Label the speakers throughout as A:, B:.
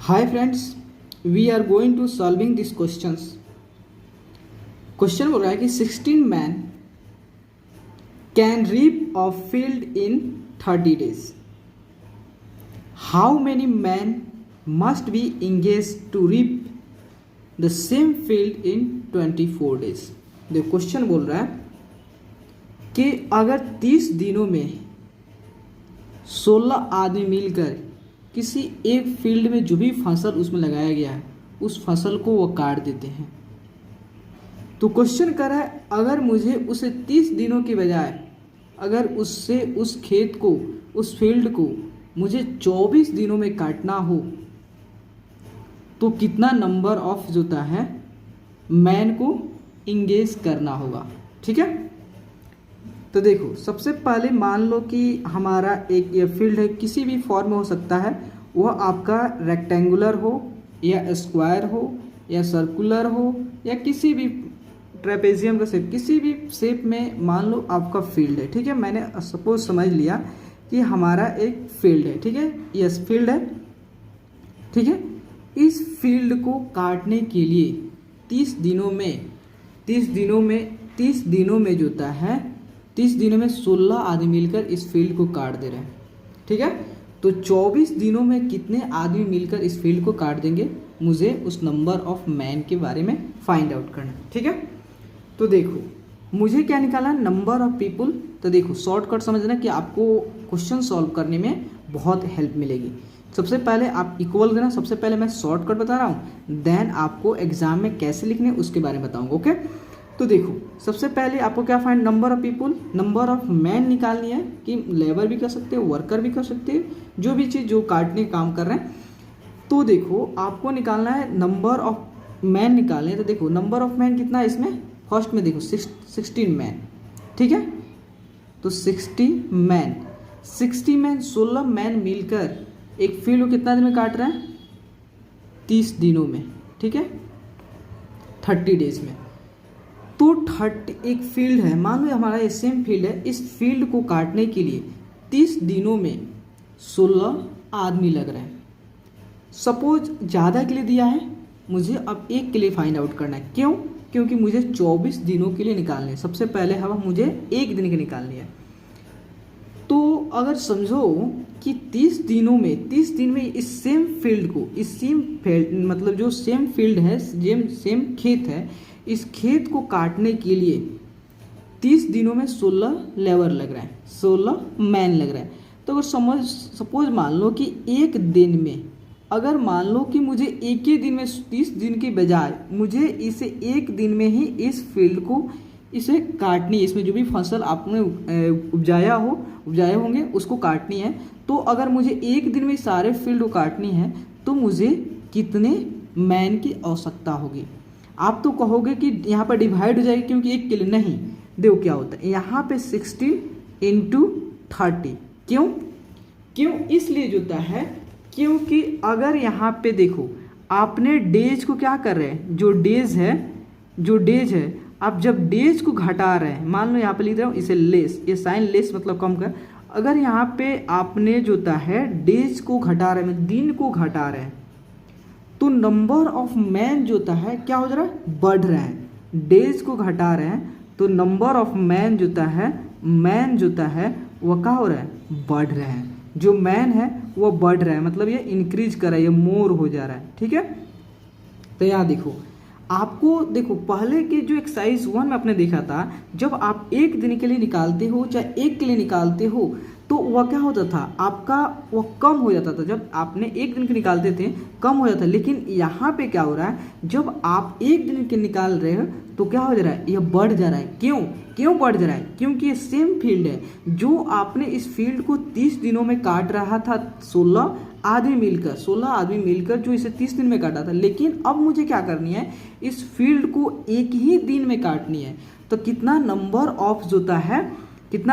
A: Hi friends, we are going to solving these questions. Question बोल रहा है कि 16 man can reap a field in 30 days. How many men must be engaged to reap the same field in 24 days? देखो question बोल रहा है कि अगर 30 दिनों में 16 आदमी मिलकर किसी एक फील्ड में जो भी फसल उसमें लगाया गया है उस फसल को वो काट देते हैं, तो क्वेश्चन कर रहा है अगर मुझे उसे 30 दिनों के बजाय अगर उससे उस खेत को उस फील्ड को मुझे 24 दिनों में काटना हो तो कितना नंबर ऑफ जो होता है मैन को इंगेज करना होगा. ठीक है, तो देखो सबसे पहले मान लो कि हमारा एक ये फील्ड है, किसी भी फॉर्म में हो सकता है, वह आपका रेक्टेंगुलर हो या स्क्वायर हो या सर्कुलर हो या किसी भी ट्रेपेजियम का शेप, किसी भी शेप में मान लो आपका फील्ड है. ठीक है, मैंने सपोज समझ लिया कि हमारा एक फील्ड है. ठीक है, यस फील्ड है. ठीक है, इस फील्ड को काटने के लिए 30 दिनों में जो होता है 30 दिनों में 16 आदमी मिलकर इस फील्ड को काट दे रहे हैं. ठीक है, तो 24 दिनों में कितने आदमी मिलकर इस फील्ड को काट देंगे, मुझे उस नंबर ऑफ मैन के बारे में फाइंड आउट करना है. ठीक है, तो देखो मुझे क्या निकाला, नंबर ऑफ पीपुल. तो देखो शॉर्टकट समझना कि आपको क्वेश्चन सॉल्व करने में बहुत हेल्प मिलेगी. सबसे पहले आप इक्वल देना, सबसे पहले मैं शॉर्टकट बता रहा हूँ, देन आपको एग्जाम में कैसे लिखने उसके बारे में बताऊँगा. ओके, तो देखो सबसे पहले आपको क्या find, number of people, number of man निकालनी है कि लेबर भी कर सकते हो, वर्कर भी कर सकते हो, जो भी चीज़ जो काटने का काम कर रहे हैं. तो देखो आपको निकालना है नंबर ऑफ मैन निकालने. तो देखो नंबर ऑफ मैन कितना है इसमें, फर्स्ट में देखो 16 मैन. ठीक है, तो 60 मैन 16 मैन मिलकर एक फील्ड को कितना दिन में काट रहे हैं, 30 दिनों में. ठीक है, 30 डेज में. तो 30 एक फील्ड है, मान लो हमारा ये सेम फील्ड है, इस फील्ड को काटने के लिए 30 दिनों में 16 आदमी लग रहे हैं. सपोज ज़्यादा के लिए दिया है, मुझे अब एक के लिए फाइंड आउट करना है. क्यों, क्योंकि मुझे 24 दिनों के लिए निकालने हैं. सबसे पहले हवा मुझे एक दिन के निकालनी है. तो अगर समझो कि 30 दिन में इस सेम फील्ड को, इस सेम फील्ड मतलब जो सेम फील्ड है, सेम खेत है, इस खेत को काटने के लिए 30 दिनों में 16 लेबर लग रहा है, 16 मैन लग रहा है. तो अगर सपोज मान लो कि एक दिन में, अगर मान लो कि मुझे एक ही दिन में 30 दिन के बजाय मुझे इसे एक दिन में ही इस फील्ड को इसे काटनी है, इसमें जो भी फसल आपने उपजाए होंगे उसको काटनी है. तो अगर मुझे एक दिन में सारे फील्ड को काटनी है तो मुझे कितने मैन की आवश्यकता होगी. आप तो कहोगे कि यहाँ पर डिवाइड हो जाएगी क्योंकि एक के लिए नहीं. देखो क्या होता है यहाँ पे 16 × 30. क्यों इसलिए जो होता है क्योंकि अगर यहाँ पे देखो आपने डेज को क्या कर रहे हैं, जो डेज है आप जब डेज को घटा रहे हैं, मान लो यहाँ पे लिख रहा हूँ इसे लेस, ये साइन लेस मतलब कम कर. अगर यहाँ पे आपने जो होता है डेज को घटा रहे हैं, दिन को घटा रहे हैं, तो नंबर ऑफ मैन जो होता है क्या हो जा रहा है, बढ़ रहा है. डेज को घटा रहे हैं तो नंबर ऑफ मैन जो होता है वो क्या हो रहा है, बढ़ रहा है. जो मैन है वो बढ़ रहा है, मतलब ये इंक्रीज कर रहा है, ये मोर हो जा रहा है. ठीक है, तो यहाँ देखो आपको देखो पहले के जो एक्सरसाइज 1 में आपने देखा था, जब आप एक दिन के लिए निकालते हो चाहे एक के लिए निकालते हो तो वह क्या होता था, आपका वो कम हो जाता था. जब आपने एक दिन के निकालते थे कम हो जाता. लेकिन यहाँ पे क्या हो रहा है, जब आप एक दिन के निकाल रहे हो तो क्या हो जा रहा है, यह बढ़ जा रहा है. क्यों बढ़ जा रहा है, क्योंकि ये सेम फील्ड है. जो आपने इस फील्ड को 30 दिनों में काट रहा था 16 आदमी मिलकर जो इसे 30 दिन में काटा था, लेकिन अब मुझे क्या करनी है, इस फील्ड को एक ही दिन में काटनी है. तो कितना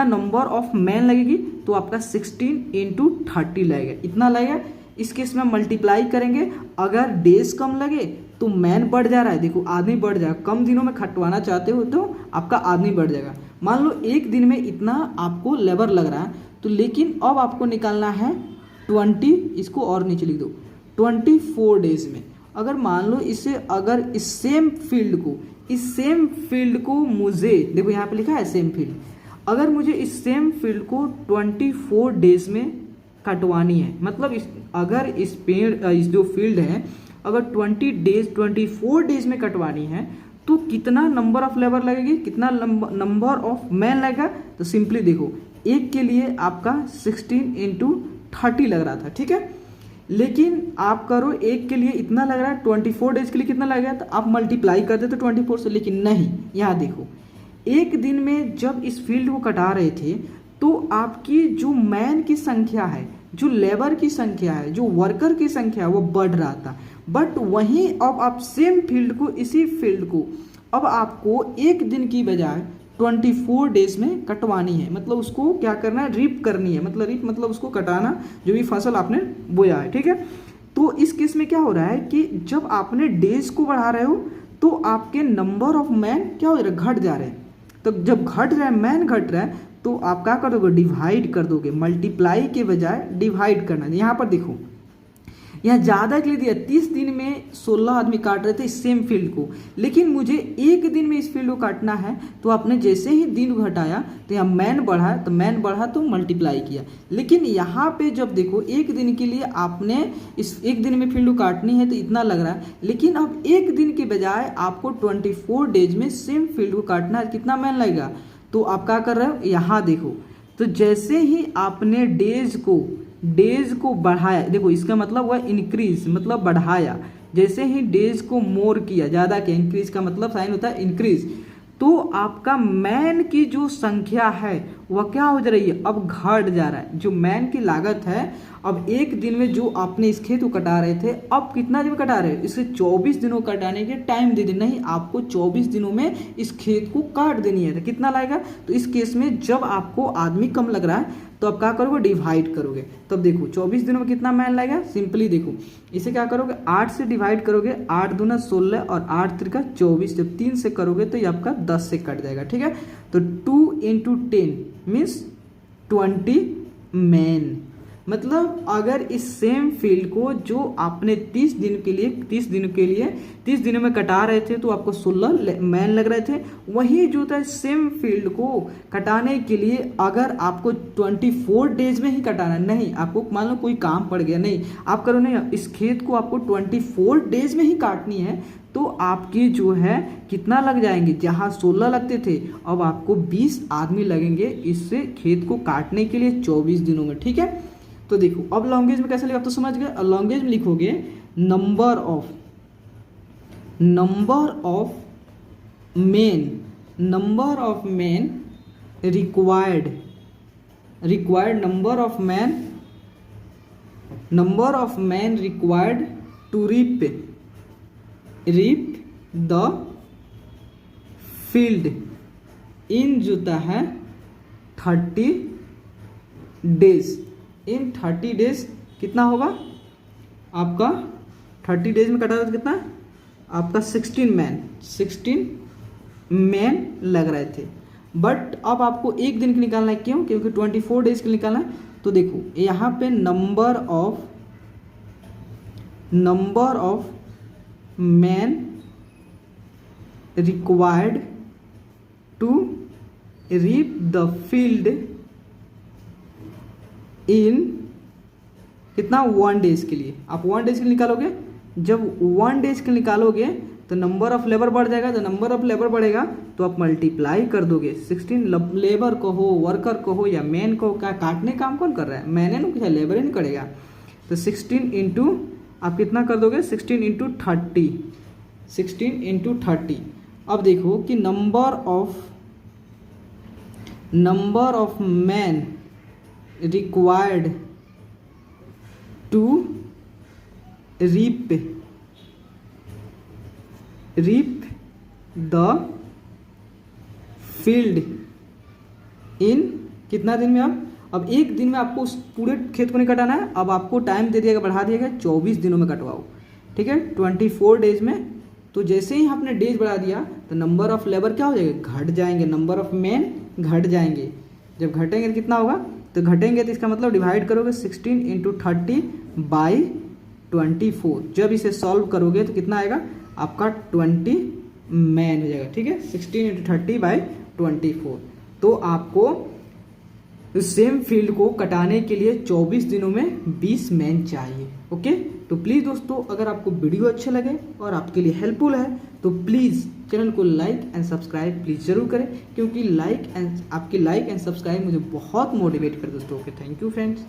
A: नंबर ऑफ मैन लगेगी, तो आपका 16 × 30 लगेगा. इतना लगेगा. इस केस में मल्टीप्लाई करेंगे, अगर डेज कम लगे तो मैन बढ़ जा रहा है, देखो आदमी बढ़ जाएगा. कम दिनों में खटवाना चाहते हो तो आपका आदमी बढ़ जाएगा. मान लो एक दिन में इतना आपको लेबर लग रहा है, तो लेकिन अब आपको निकालना है 20, इसको और नीचे लिख दो, 24 डेज में। अगर मान लो इसे, अगर इस सेम फील्ड को मुझे, देखो यहाँ पे लिखा है सेम फील्ड, अगर मुझे इस सेम फील्ड को 24 डेज में कटवानी है, मतलब अगर इस जो फील्ड है अगर 24 डेज में कटवानी है तो कितना नंबर ऑफ लेबर लगेगी, कितना नंबर ऑफ मैन लगेगा। तो सिंपली देखो, एक के लिए आपका 16 × 30 लग रहा था, ठीक है। लेकिन आप करो एक के लिए इतना लग रहा है, 24 डेज के लिए कितना लगेगा, तो आप मल्टीप्लाई कर देते 24 से। लेकिन नहीं, यहाँ देखो, एक दिन में जब इस फील्ड को कटा रहे थे तो आपकी जो मैन की संख्या है, जो लेबर की संख्या है, जो वर्कर की संख्या है, वो बढ़ रहा था। बट वहीं अब आप सेम फील्ड को, इसी फील्ड को अब आपको एक दिन की बजाय 24 डेज में कटवानी है। मतलब उसको क्या करना है, रीप करनी है। मतलब रीप मतलब उसको कटाना, जो भी फसल आपने बोया है, ठीक है। तो इस केस में क्या हो रहा है कि जब आपने डेज को बढ़ा रहे हो तो आपके नंबर ऑफ मैन क्या हो रहा है, घट जा रहे हैं। तो जब घट रहा है, मैन घट रहा है, तो आप क्या कर दोगे, डिवाइड कर दोगे। मल्टीप्लाई के बजाय डिवाइड करना। यहाँ पर देखो, यहाँ ज़्यादा के लिए दिया, 30 दिन में 16 आदमी काट रहे थे इस सेम फील्ड को, लेकिन मुझे एक दिन में इस फील्ड को काटना है। तो आपने जैसे ही दिन घटाया तो यहाँ मैन बढ़ा, तो मैन बढ़ा तो मल्टीप्लाई किया। लेकिन यहाँ पे जब देखो, एक दिन के लिए आपने इस एक दिन में फील्ड को काटनी है तो इतना लग रहा है, लेकिन अब एक दिन के बजाय आपको 24 डेज में सेम फील्ड को काटना है, कितना मैन लगेगा। तो आप क्या कर रहे हो, यहाँ देखो, तो जैसे ही आपने डेज को बढ़ाया, देखो इसका मतलब हुआ इंक्रीज, मतलब बढ़ाया। जैसे ही डेज को मोर किया, ज़्यादा किया, इंक्रीज का मतलब साइन होता है इंक्रीज, तो आपका मैन की जो संख्या है वह क्या हो जा रही है, अब घट जा रहा है। जो मैन की लागत है, अब एक दिन में जो आपने इस खेत को कटा रहे थे, अब कितना दिन कटा रहे हो, इसे 24 दिनों कटाने के टाइम दे देना ही, आपको 24 दिनों में इस खेत को काट देनी है। तो कितना लगेगा, तो इस केस में जब आपको आदमी कम लग रहा है तो आप क्या करोगे, डिवाइड करोगे। तब देखो 24 दिनों में कितना मैन लगेगा, सिंपली देखो इसे क्या करोगे, 8 से डिवाइड करोगे, 8 दूना 16 और 8 त्रिका 24, जब 3 से करोगे तो ये आपका 10 से कट जाएगा, ठीक है। तो 2 × 10 मीन्स 20 मैन। मतलब अगर इस सेम फील्ड को जो आपने 30 दिनों में कटा रहे थे तो आपको 16 मैन लग रहे थे, वही जो था सेम फील्ड को कटाने के लिए अगर आपको 24 डेज में ही कटाना, नहीं आपको मान लो कोई काम पड़ गया, नहीं आप करो, नहीं इस खेत को आपको 24 डेज में ही काटनी है, तो आपकी जो है कितना लग जाएंगे, जहाँ 16 लगते थे अब आपको 20 आदमी लगेंगे इससे खेत को काटने के लिए 24 दिनों में, ठीक है। तो देखो अब लॉन्गेज में कैसे लिखा, आप तो समझ गए। लॉन्गेज में लिखोगे number of man required number of man required to reap the field in जोता है 30 डेज। इन 30 डेज कितना होगा आपका, 30 डेज में कटा था कितना आपका 16 मैन लग रहे थे। बट अब आपको एक दिन के निकालना है, क्यों, क्योंकि 24 डेज के निकालना है। तो देखो यहाँ पे number of man required to reap the field in कितना 1 डेज के लिए। आप 1 डेज के लिए निकालोगे, जब 1 डेज के लिए निकालोगे तो नंबर ऑफ लेबर बढ़ जाएगा। तो नंबर ऑफ लेबर बढ़ेगा तो आप मल्टीप्लाई कर दोगे, 16 लेबर को हो, वर्कर को हो या मैन को, क्या काटने काम कौन कर रहा है, मैंने ना कुछ लेबर ही नहीं करेगा। तो 16 इंटू आप कितना कर दोगे, 16 × 30। अब देखो कि number of man required to reap the field in कितना दिन में। अब एक दिन में आपको उस पूरे खेत को नहीं कटाना है, अब आपको टाइम दे दिया, बढ़ा दिया गया 24 दिनों में कटवाओ, ठीक है, 24 डेज में। तो जैसे ही आपने डेज बढ़ा दिया तो नंबर ऑफ लेबर क्या हो जाएगा, घट जाएंगे, नंबर ऑफ मैन घट जाएंगे। जब घटेंगे तो कितना होगा, तो घटेंगे तो इसका मतलब डिवाइड करोगे 16 × 30 बाई 24। जब इसे सॉल्व करोगे तो कितना आएगा आपका 20 मैन हो जाएगा, ठीक है। 16 × 30/24। तो आपको सेम फील्ड को कटाने के लिए 24 दिनों में 20 मैन चाहिए। ओके, तो प्लीज़ दोस्तों अगर आपको वीडियो अच्छे लगे और आपके लिए हेल्पफुल है तो प्लीज़ चैनल को लाइक एंड सब्सक्राइब प्लीज़ जरूर करें, क्योंकि आपकी लाइक एंड सब्सक्राइब मुझे बहुत मोटिवेट कर दोस्तों। Okay, thank you friends.